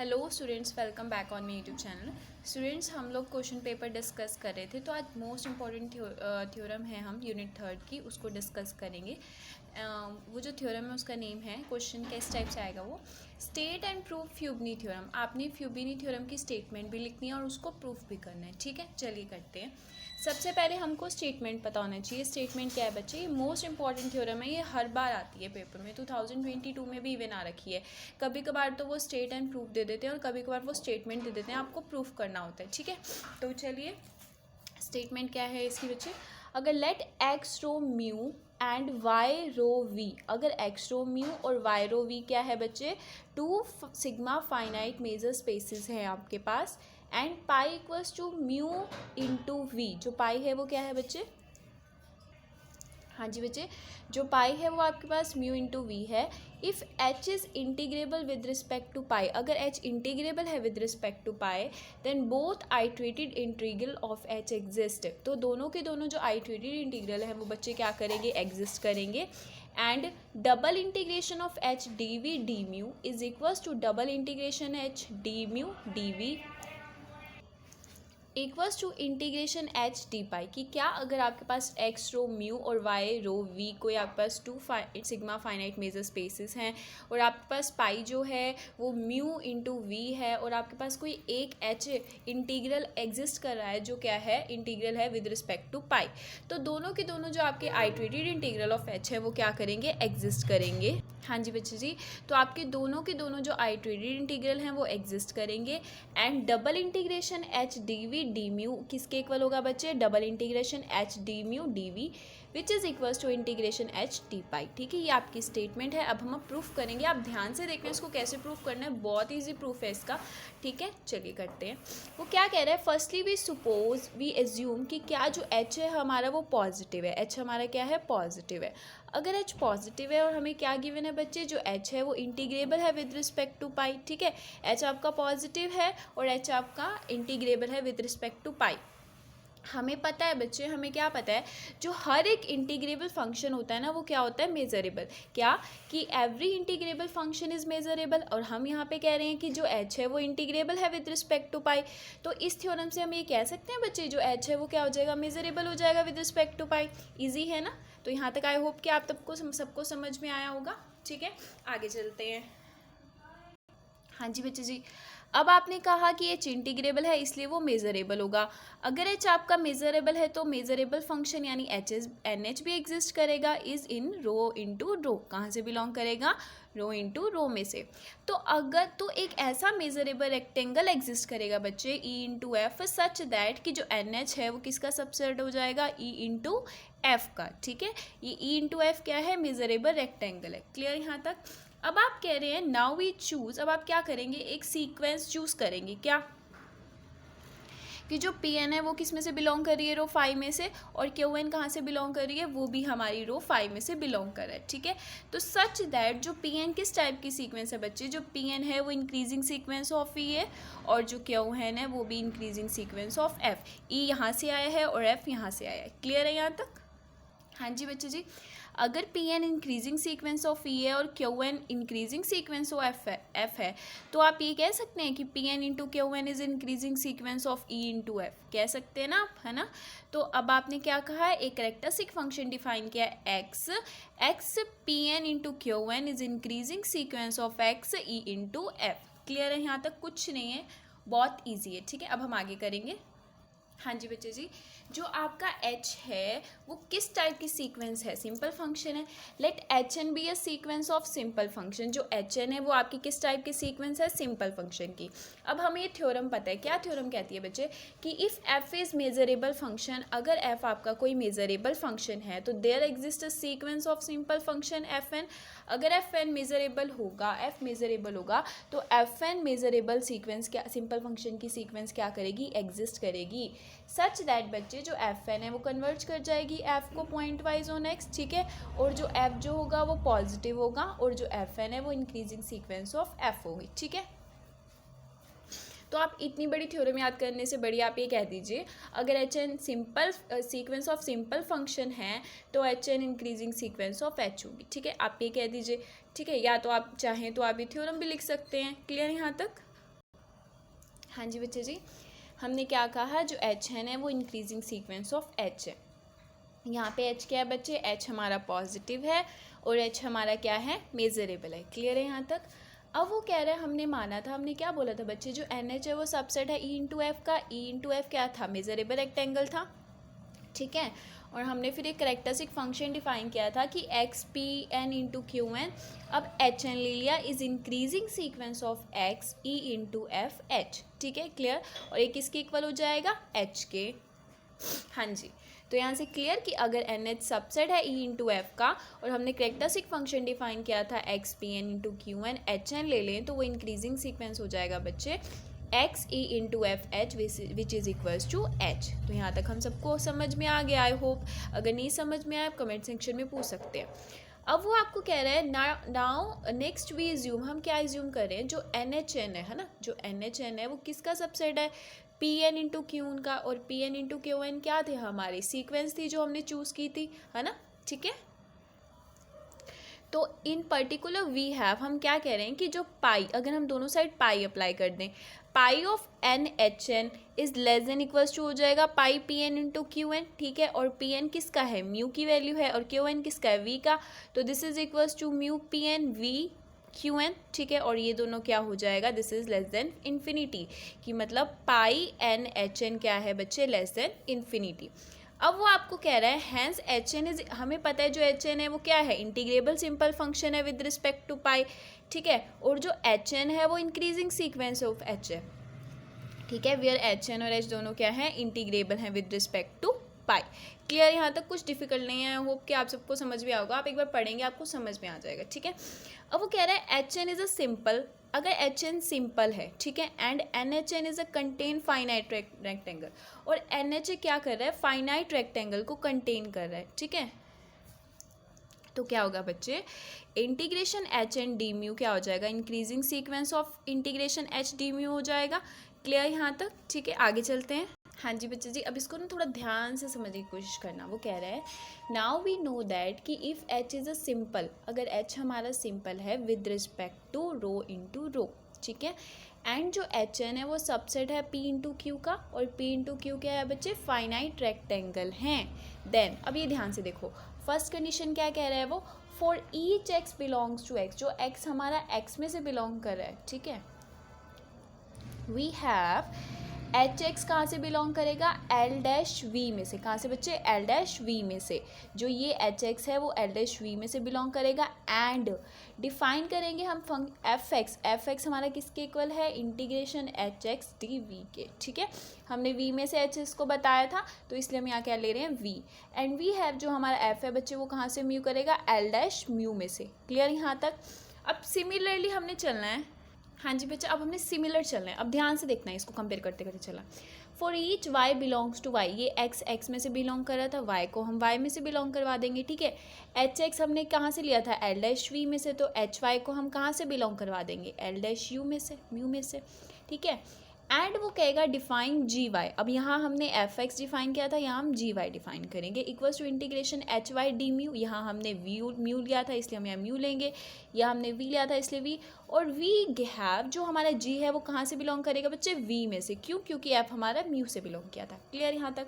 Hello students, welcome back on my YouTube channel. Students, हम लोग question paper discuss कर रहे थे, तो आज मोस्ट इम्पॉर्टेंट थ्योरम है, हम यूनिट 3 की उसको डिस्कस करेंगे। वो जो थ्योरम है उसका नेम है, क्वेश्चन किस टाइप से आएगा वो, स्टेट एंड प्रूफ फ्यूबनी थ्योरम। आपने फ्यूबनी थ्योरम की स्टेटमेंट भी लिखनी है और उसको प्रूफ भी करना है। ठीक है, चलिए करते हैं। सबसे पहले हमको स्टेटमेंट पता होना चाहिए। स्टेटमेंट क्या है बच्चे? ये मोस्ट इंपॉर्टेंट थ्योरम है, ये हर बार आती है पेपर में। 2022 में भी इवन आ रखी है। कभी कभार तो वो स्टेट एंड प्रूफ दे देते हैं और कभी कभार वो स्टेटमेंट दे देते हैं, आपको प्रूफ करना होता है। ठीक है, तो चलिए स्टेटमेंट क्या है इसकी बच्चे। अगर let X rho mu and Y rho V, अगर एक्स रो म्यू और वाई रो वी क्या है बच्चे, two sigma finite measure spaces हैं आपके पास, and pi equals to mu into V. जो पाई है वो क्या है बच्चे? हाँ जी बच्चे, जो पाई है वो आपके पास म्यू इंटू वी है। If H is integrable with respect to pi, अगर एच इंटीग्रेबल है with respect to pi, then both iterated integral of H exist. तो दोनों के दोनों जो आइट्रेटेड इंटीग्रल है वो बच्चे क्या करेंगे? एग्जिस्ट करेंगे। And double integration of H D we D mu is equals to double integration H D mu D V equals to integration H D pi. कि क्या अगर आपके पास एक्स रो म्यू और वाई रो वी, कोई आपके पास two sigma finite measure spaces हैं और आपके पास पाई जो है वो म्यू इंटू वी है, और आपके पास कोई एक एच इंटीग्रल एग्जिस्ट कर रहा है जो क्या है? इंटीग्रल है विद रिस्पेक्ट टू पाई। तो दोनों के दोनों जो आपके आइट्रेटेड इंटीग्रल ऑफ एच है वो क्या करेंगे? एग्जिस्ट करेंगे। हाँ जी बच्चे जी, तो आपके दोनों के दोनों जो आइट्रेटेड इंटीग्रल हैं वो एग्जिस्ट करेंगे। And double integration H D we D mu किसके इक्वल होगा बच्चे? Double integration H D mu D V which is equals to integration H D pi. ठीक है, ये आपकी स्टेटमेंट है। अब हम प्रूफ करेंगे, आप ध्यान से देखना इसको कैसे प्रूफ करना है, बहुत ईजी प्रूफ है इसका। ठीक है, चलिए करते हैं। वो क्या कह रहा है? Firstly we suppose we assume कि क्या जो एच है हमारा वो पॉजिटिव है। एच हमारा क्या है? पॉजिटिव है। अगर एच पॉजिटिव है और हमें क्या गिवन है बच्चे? जो एच है वो इंटीग्रेबल है विद रिस्पेक्ट टू पाई। ठीक है, एच आपका पॉजिटिव है और एच आपका इंटीग्रेबल है विद रिस्पेक्ट टू पाई। हमें पता है बच्चे, हमें क्या पता है? जो हर एक इंटीग्रेबल फंक्शन होता है ना वो क्या होता है? मेजरेबल। क्या? कि every integrable function is measurable. और हम यहाँ पे कह रहे हैं कि जो एच है वो इंटीग्रेबल है विद रिस्पेक्ट टू पाई। तो इस थ्योरम से हम ये कह सकते हैं बच्चे, जो एच है वो क्या हो जाएगा? मेजरेबल हो जाएगा with respect to pi. Easy है ना? तो यहाँ तक आई होप कि आप सबको समझ में आया होगा। ठीक है, आगे चलते हैं। हाँ जी बच्चे जी, अब आपने कहा कि एच इंटीग्रेबल है इसलिए वो मेजरेबल होगा। अगर एच आपका मेजरेबल है तो मेजरेबल फंक्शन यानी एच एच एन एच भी एग्जिस्ट करेगा। Is in rho into rho, कहाँ से बिलोंग करेगा? रो इंटू रो में से। तो अगर तो एक ऐसा मेजरेबल रेक्टेंगल एग्जिस्ट करेगा बच्चे, ई इंटू एफ, सच दैट कि जो एन एच है वो किसका सबसेट हो जाएगा? ई इंटू एफ का। ठीक है, ये ई इंटू एफ क्या है? मेजरेबल रेक्टेंगल है। क्लियर यहाँ तक? अब आप कह रहे हैं नाउ वी चूज, अब आप क्या करेंगे? एक सीक्वेंस चूज करेंगे। क्या? कि जो पी एन है वो किस में से बिलोंग कर रही है? रो 5 में से। और क्यू एन कहाँ से बिलोंग कर रही है? वो भी हमारी रो 5 में से बिलोंग कर रहा है। ठीक है, तो सच दैट जो पी एन किस टाइप की सीक्वेंस है बच्चे? जो पी एन है वो इंक्रीजिंग सीक्वेंस ऑफ ई है, और जो क्यू एन है वो भी इंक्रीजिंग सीक्वेंस ऑफ एफ। ई यहाँ से आया है और एफ यहाँ से आया है। क्लियर है यहाँ तक? हाँ जी बच्चे जी, अगर P N increasing sequence of E है और Q N increasing sequence of F है, तो आप ये कह सकते हैं कि P N into Q N is increasing sequence of E into F. कह सकते हैं ना आप, है ना? तो अब आपने क्या कहा है? एक कैरेक्टरिस्टिक फंक्शन डिफाइन किया है x. X p N into Q N is increasing sequence of x e into f. Clear है यहाँ तक? कुछ नहीं है, बहुत ईजी है। ठीक है, अब हम आगे करेंगे। हाँ जी बच्चे जी, जो आपका एच है वो किस टाइप की सीक्वेंस है? सिंपल फंक्शन है। Let h n be a sequence of simple function. जो एच एन है वो आपकी किस टाइप की सीक्वेंस है? सिंपल फंक्शन की। अब हमें ये थ्योरम पता है। क्या थ्योरम कहती है बच्चे? कि if f is measurable function, अगर एफ आपका कोई मेजरेबल फंक्शन है तो there exist a sequence of simple function f n. अगर एफ एन मेजरेबल होगा, एफ मेजरेबल होगा, तो एफ एन मेजरेबल सीक्वेंस क्या, सिंपल फंक्शन की सीक्वेंस क्या करेगी? एग्जिस्ट करेगी। सच दैट बच्चे जो एफ एन है वो कन्वर्ट कर जाएगी एफ को पॉइंट वाइज ऑन एक्स। ठीक है, और जो एफ जो होगा वो पॉजिटिव होगा, और जो एफ एन है वो इंक्रीजिंग सीक्वेंस ऑफ एफ होगी। ठीक है, तो आप इतनी बड़ी थ्योरम याद करने से बढ़िया आप ये कह दीजिए, अगर h n simple sequence of simple function है तो h n increasing sequence of h होगी। ठीक है, आप ये कह दीजिए। ठीक है, या तो आप चाहें तो आप ये थ्योरम भी लिख सकते हैं। क्लियर यहाँ तक? हाँ जी बच्चे जी, हमने क्या कहा, जो एच है वो इंक्रीजिंग सीक्वेंस ऑफ एच है। यहाँ पे एच क्या है बच्चे, एच हमारा पॉजिटिव है और एच हमारा क्या है, मेजरेबल है। क्लियर है यहाँ तक। अब वो कह रहे हैं, हमने माना था, हमने क्या बोला था बच्चे, जो एन एच है वो सबसेट है ई इंटू एफ का। ई इंटू एफ क्या था, मेजरेबल रेक्टेंगल था, ठीक है। और हमने फिर एक कैरेक्टरिस्टिक फंक्शन डिफाइन किया था कि x p N into Q n. अब एच एन ले लिया, is increasing sequence of x e into f h, ठीक है, क्लियर। और एक किसके इक्वल हो जाएगा, एच के। हाँ जी, तो यहाँ से क्लियर कि अगर एन एच सबसेट है ई इंटू एफ का और हमने कैरेक्टरिस्टिक फंक्शन डिफाइन किया था x p N into Q n, H n ले लें तो वो इंक्रीजिंग सीक्वेंस हो जाएगा बच्चे x e into f h which is equals to h. तो यहाँ तक हम सबको समझ में आ गया, आई होप। अगर नहीं समझ में आए आप कमेंट सेक्शन में पूछ सकते हैं। अब वो आपको कह रहे हैं नाउ नेक्स्ट वी इज्यूम, हम क्या इज्यूम कर रहे हैं, जो एन एच एन है ना, जो एन एच एन है वो किसका सबसेट है, p N into Q n का। और p N into Q n क्या थे, हमारी सीक्वेंस थी जो हमने चूज़ की थी, है ना, ठीक है। तो इन पर्टिकुलर वी हैव, हम क्या कह रहे हैं कि जो पाई, अगर हम दोनों साइड पाई अप्लाई कर दें, pi of N H N is less than equals to हो जाएगा pi P N into Q N, ठीक है। और पी एन किसका है, म्यू की वैल्यू है, और क्यू एन किसका है, वी का। तो this is equals to mu p n v q N, ठीक है। और ये दोनों क्या हो जाएगा, this is less than infinity, कि मतलब पाई एन एच एन क्या है बच्चे, लेस देन इन्फिनिटी। अब वो आपको कह रहा है हैंस एच एन इज, हमें पता है जो एच एन है वो क्या है, इंटीग्रेबल सिंपल फंक्शन है विद रिस्पेक्ट टू पाई, ठीक है। और जो एच एन है वो इंक्रीजिंग सीक्वेंस ऑफ एच है, ठीक है, वेयर एच एन और एच दोनों क्या है, इंटीग्रेबल हैं with respect to pi. Clear, यहाँ तक कुछ डिफिकल्ट नहीं है, होप कि आप सबको समझ में आएगा, आप एक बार पढ़ेंगे आपको समझ में आ जाएगा, ठीक है। अब वो कह रहा है H N is a simple, अगर एच एन सिंपल है, ठीक है, and n H N is a contain finite rectangle, और एन एच ए क्या कर रहा है, फाइनाइट रेक्टेंगल को कंटेन कर रहा है, ठीक है। तो क्या होगा बच्चे, integration H N D mu क्या हो जाएगा, increasing sequence of integration H D mu हो जाएगा। क्लियर यहाँ तक, ठीक है, आगे चलते हैं। हाँ जी बच्चे जी, अब इसको ना थोड़ा ध्यान से समझने की कोशिश करना। वो कह रहा है नाउ वी नो दैट कि if H is a simple, अगर एच हमारा सिंपल है with respect to rho into rho, ठीक है, एंड जो एच एन है वो सबसेट है पी इंटू क्यू का, और पी इंटू क्यू क्या है बच्चे, फाइनाइट रेक्टेंगल हैं, देन अब ये ध्यान से देखो, फर्स्ट कंडीशन क्या कह रहा है वो, for each x belongs to x, जो एक्स हमारा एक्स में से बिलोंग कर रहा है, ठीक है, वी हैव एच एक्स कहाँ से बिलोंग करेगा, एल डैश वी में से, कहाँ से बच्चे, एल डैश वी में से, जो ये एच एक्स है वो एल डैश वी में से बिलोंग करेगा। एंड डिफाइन करेंगे हम एफ एक्स हमारा किसके इक्वल है, integration H x D v के, ठीक है। हमने वी में से एच एक्स को बताया था, तो इसलिए हम यहाँ क्या ले रहे हैं, वी। एंड वी हैव जो हमारा एफ है बच्चे वो कहाँ से म्यू करेगा, एल डैश म्यू में से। क्लियर यहाँ तक। अब सिमिलरली हमने चलना है, हाँ जी बच्चा, अब हमने सिमिलर चलना है, अब ध्यान से देखना है इसको कंपेयर करते करते चला। For each y belongs to y, ये एक्स एक्स में से बिलोंग कर रहा था, वाई को हम वाई में से बिलोंग करवा देंगे, ठीक है। एच एक्स हमने कहाँ से लिया था, एल डैश वी में से, तो एच वाई को हम कहाँ से बिलोंग करवा देंगे, एल डैश यू में से, म्यू में से, ठीक है। एंड वो कहेगा डिफाइन जी वाई, अब यहाँ हमने एफ एक्स डिफाइन किया था, यहाँ हम जी वाई डिफाइन करेंगे, equals to integration h y d mu, यहाँ हमने म्यू लिया था इसलिए हम यहाँ म्यू लेंगे, यहाँ हमने वी लिया था इसलिए वी। और वी हैव जो हमारा जी है वो कहाँ से बिलोंग करेगा बच्चे, वी में से, क्यों, क्योंकि एफ हमारा म्यू से बिलोंग किया था। क्लियर यहाँ तक,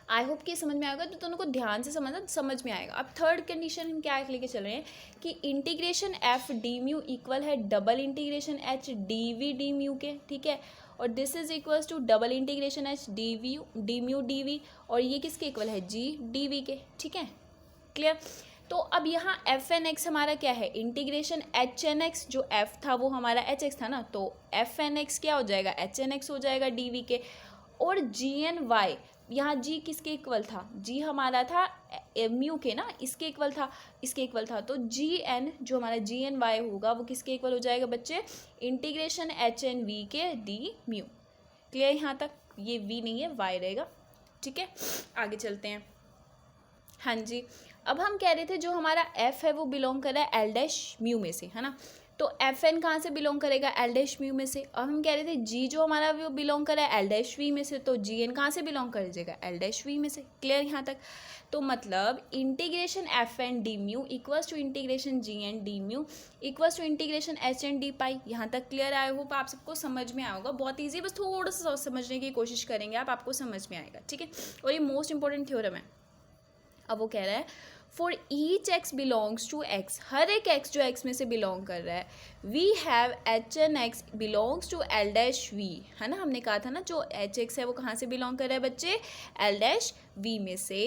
आई होप कि समझ में आएगा, तो दोनों को ध्यान से समझना, समझ में आएगा। अब थर्ड कंडीशन हम क्या लेके चल रहे हैं कि integration F D mu equal है double integration H D we D mu के, ठीक है। और this is equals to double integration H D mu D V, और ये किसके इक्वल है, जी डी वी के, ठीक है। क्लियर। तो अब यहाँ एफ एन एक्स हमारा क्या है, इंटीग्रेशन एच एन एक्स, जो एफ था वो हमारा एच एक्स था ना, तो एफ एन एक्स क्या हो जाएगा, एच एन एक्स हो जाएगा डी वी के। और जी एन वाई, यहाँ जी किसके इक्वल था, जी हमारा था म्यू के ना, इसके इक्वल था, इसके इक्वल था, तो जी एन जो हमारा जी एन वाई होगा वो किसके इक्वल हो जाएगा बच्चे, इंटीग्रेशन एच एन वी के डी म्यू। क्लियर यहाँ तक, ये वी नहीं है वाई रहेगा, ठीक है। आगे चलते हैं। हाँ जी, अब हम कह रहे थे जो हमारा एफ है वो बिलोंग कर रहा है एल डैश म्यू में से, है ना। तो एफ एन कहाँ से बिलोंग करेगा, एल डैश म्यू में से। अब हम कह रहे थे जी जो हमारा वो बिलोंग कर रहा है एल डैश वी में से, तो जी एन कहाँ से बिलोंग कर जाएगा, एल डैश वी में से। क्लियर यहाँ तक। तो मतलब integration F N D mu equals to integration G N D mu equals to integration H N D pi. यहाँ तक क्लियर। आई होप आप सबको समझ में आएगा, बहुत ईजी, बस थोड़ा सा समझने की कोशिश करेंगे आप, आपको समझ में आएगा, ठीक है। और ये मोस्ट इंपॉर्टेंट थ्योरम है। अब वो कह रहा है for each x belongs to X, हर एक एक्स जो एक्स में से बिलोंग कर रहा है, we have h N x belongs to l dash v, है ना, हमने कहा था ना जो एच एक्स है वो कहाँ से बिलोंग कर रहा है बच्चे, एल डैश वी में से।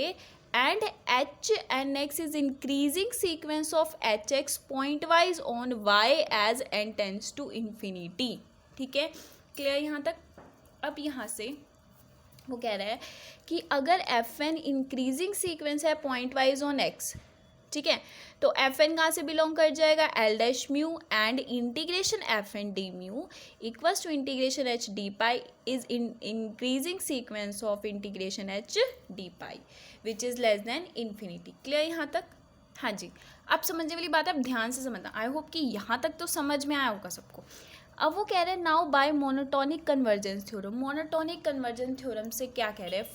And h N x is increasing sequence of h x pointwise on y as n tends to infinity. ठीक है, क्लियर यहाँ तक। अब यहाँ से वो कह रहा है कि अगर एफ एन इंक्रीजिंग सीक्वेंस है पॉइंट वाइज ऑन एक्स, ठीक है, तो एफ एन कहाँ से बिलोंग कर जाएगा, l dash mu, and integration F N D mu equals to integration H D pi is increasing sequence of integration H D pi which is less than infinity. Clear यहाँ तक। हाँ जी, अब समझने वाली बात है, अब ध्यान से समझना। आई होप कि यहाँ तक तो समझ में आया होगा सबको। अब वो कह रहे हैं now by monotonic convergence theorem. Monotonic convergence theorem से क्या कह रहे हैं,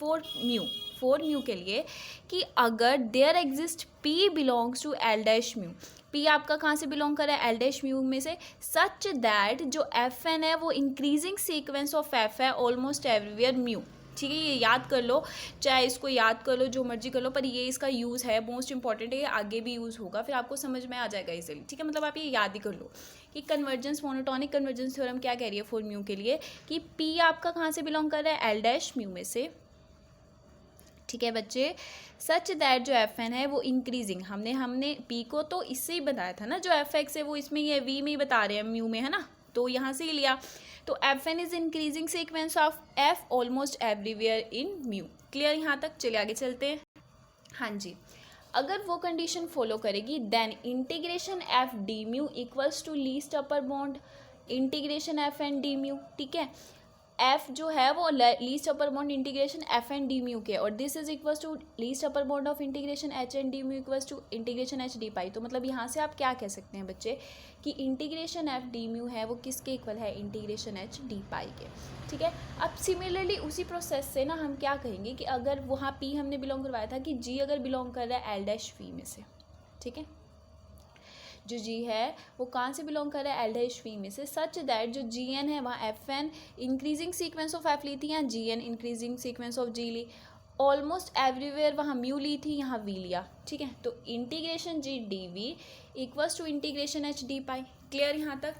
फोर म्यू के लिए कि अगर there exist p belongs to l dash mu, p आपका कहाँ से बिलोंग कर रहा है, एल डैश म्यू में से, सच दैट जो एफ एन है वो इंक्रीजिंग सीक्वेंस ऑफ एफ है ऑलमोस्ट एवरीवेयर म्यू। ठीक है, ये याद कर लो, चाहे इसको याद कर लो, जो मर्जी कर लो, पर ये इसका यूज़ है, मोस्ट इंपॉर्टेंट है, ये आगे भी यूज़ होगा, फिर आपको समझ में आ जाएगा इजीली। ठीक है, मतलब आप ये याद ही कर लो कि कन्वर्जेंस, मोनोटोनिक कन्वर्जेंस थ्योरम क्या कह रही है फॉर म्यू के लिए कि पी आपका कहाँ से बिलोंग कर रहा है, एल डैश म्यू में से। ठीक है बच्चे, सच दैट जो एफ एन है वो इंक्रीजिंग, हमने पी को तो इससे ही बताया था ना, जो एफ एक्स है वो इसमें ही है, वी में ही बता रहे हैं, म्यू में है ना, तो यहाँ से ही लिया। तो f n is increasing sequence of f almost everywhere in mu. Clear यहाँ तक। चलिए आगे चलते हैं। हाँ जी, अगर वो कंडीशन फॉलो करेगी then integration F D mu equals to least upper bound integration F N D mu. ठीक है, एफ जो है वो least upper bound integration F N D mu के, और this is equals to least upper bound of integration H N D mu equals to integration H D pi. तो मतलब यहाँ से आप क्या कह सकते हैं बच्चे कि इंटीग्रेशन एफ डी म्यू है वो किसके इक्वल है, इंटीग्रेशन एच डी पाई के। ठीक है, अब सिमिलरली उसी प्रोसेस से ना हम क्या कहेंगे कि अगर वहाँ पी हमने बिलोंग करवाया था कि जी अगर बिलोंग कर रहा है एल डैश वी में से, ठीक है, जो जी है वो कहाँ से बिलोंग कर रहा है, एल डैश वी में से, सच दैट जो जी एन है वहाँ F N increasing sequence of F ली थी, यहाँ G N increasing sequence of G ली, ऑलमोस्ट एवरीवेयर वहाँ म्यू ली थी, यहाँ वी लिया। ठीक है, तो integration G D V equals to integration H D pi. Clear यहाँ तक।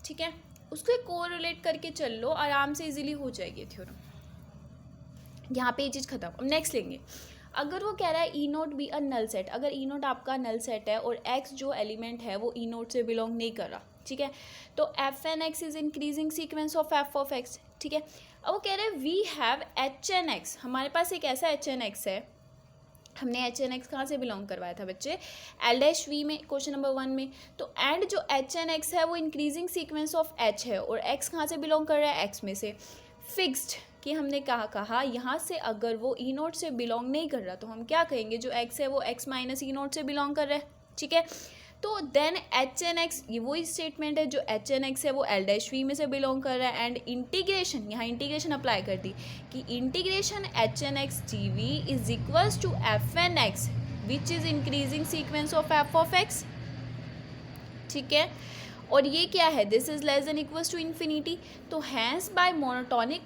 ठीक है, उसको कोरिलेट करके चल लो, आराम से इजीली हो जाएगी थ्योरम। यहाँ पे ये चीज़ खत्म। अब नेक्स्ट लेंगे, अगर वो कह रहा है E not be a null set, अगर ई नोट आपका नल सेट है और एक्स जो एलिमेंट है वो ई नोट से बिलोंग नहीं कर रहा, ठीक है, तो f N x is increasing sequence of F of x. ठीक है, अब वो कह रहे हैं we have h N x, हमारे पास एक ऐसा एच एन एक्स है, हमने एच एन एक्स कहाँ से बिलोंग करवाया था बच्चे, एल डैश वी में, क्वेश्चन नंबर 1 में। तो एंड जो एच एन एक्स है वो इंक्रीजिंग सीक्वेंस ऑफ एच है, और एक्स कहाँ से बिलोंग कर रहा है, एक्स में से। फिक्स्ड कि हमने कहा यहाँ से अगर वो ई नोट से बिलोंग नहीं कर रहा तो हम क्या कहेंगे, जो एक्स है वो एक्स माइनस ई नोट से बिलोंग कर रहा है। ठीक है, तो देन एच एन एक्स, ये वही स्टेटमेंट है, जो एच एन एक्स है वो एल डैश वी में से बिलोंग कर रहा है, एंड इंटीग्रेशन, यहाँ इंटीग्रेशन अप्लाई कर दी कि integration H N X D V is equals to F N X which is increasing sequence of F of x. ठीक है, और ये क्या है, this is less than equals to infinity. तो hence by monotonic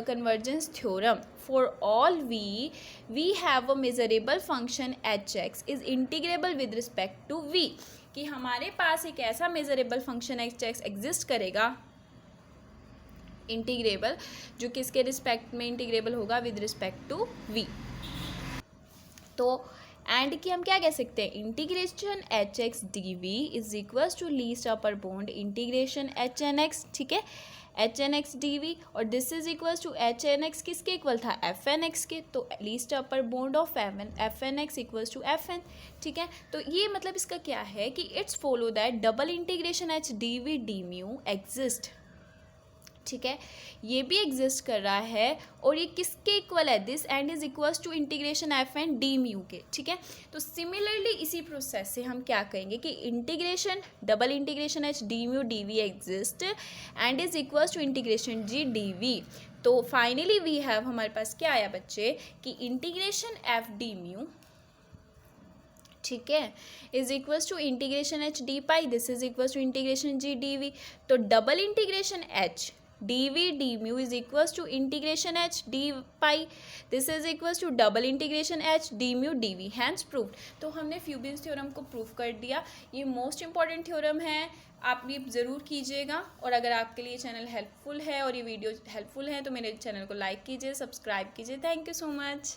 convergence theorem for all we have a measurable function H X is integrable with respect to V, कि हमारे पास एक ऐसा measurable function H X exist करेगा, integrable, जो किसके respect में इंटीग्रेबल होगा, विद रिस्पेक्ट टू वी। तो एंड की हम क्या कह सकते हैं, integration H x D V is equals to least upper bound integration H N X. ठीक है, H N X D V, और this is equals to H N X किसके इक्वल था, एफ एन एक्स के, तो least upper bound of F N x equals to F n. ठीक है, तो ये मतलब इसका क्या है कि it's follow that double integration H D we D mu exist. ठीक है, ये भी एग्जिस्ट कर रहा है और ये किसके इक्वल है, this and is equals to integration f n d mu के, ठीक है। तो सिमिलरली इसी प्रोसेस से हम क्या कहेंगे कि integration double integration H D mu D v exist and is equals to integration G D we. तो फाइनली वी हैव, हमारे पास क्या आया बच्चे कि इंटीग्रेशन एफ डी म्यू, ठीक है, is equals to integration H D pi, this is equals to integration G D we. तो double integration H D we D mu is equals to integration H D pi, this is equals to double integration H D mu D V, hence proved. तो हमने फ्यूबियस theorem को prove कर दिया। ये most important theorem है, आप भी ज़रूर कीजिएगा। और अगर आपके लिए चैनल हेल्पफुल है और ये वीडियो हेल्पफुल है तो मेरे चैनल को लाइक कीजिए, सब्सक्राइब कीजिए। Thank you so much.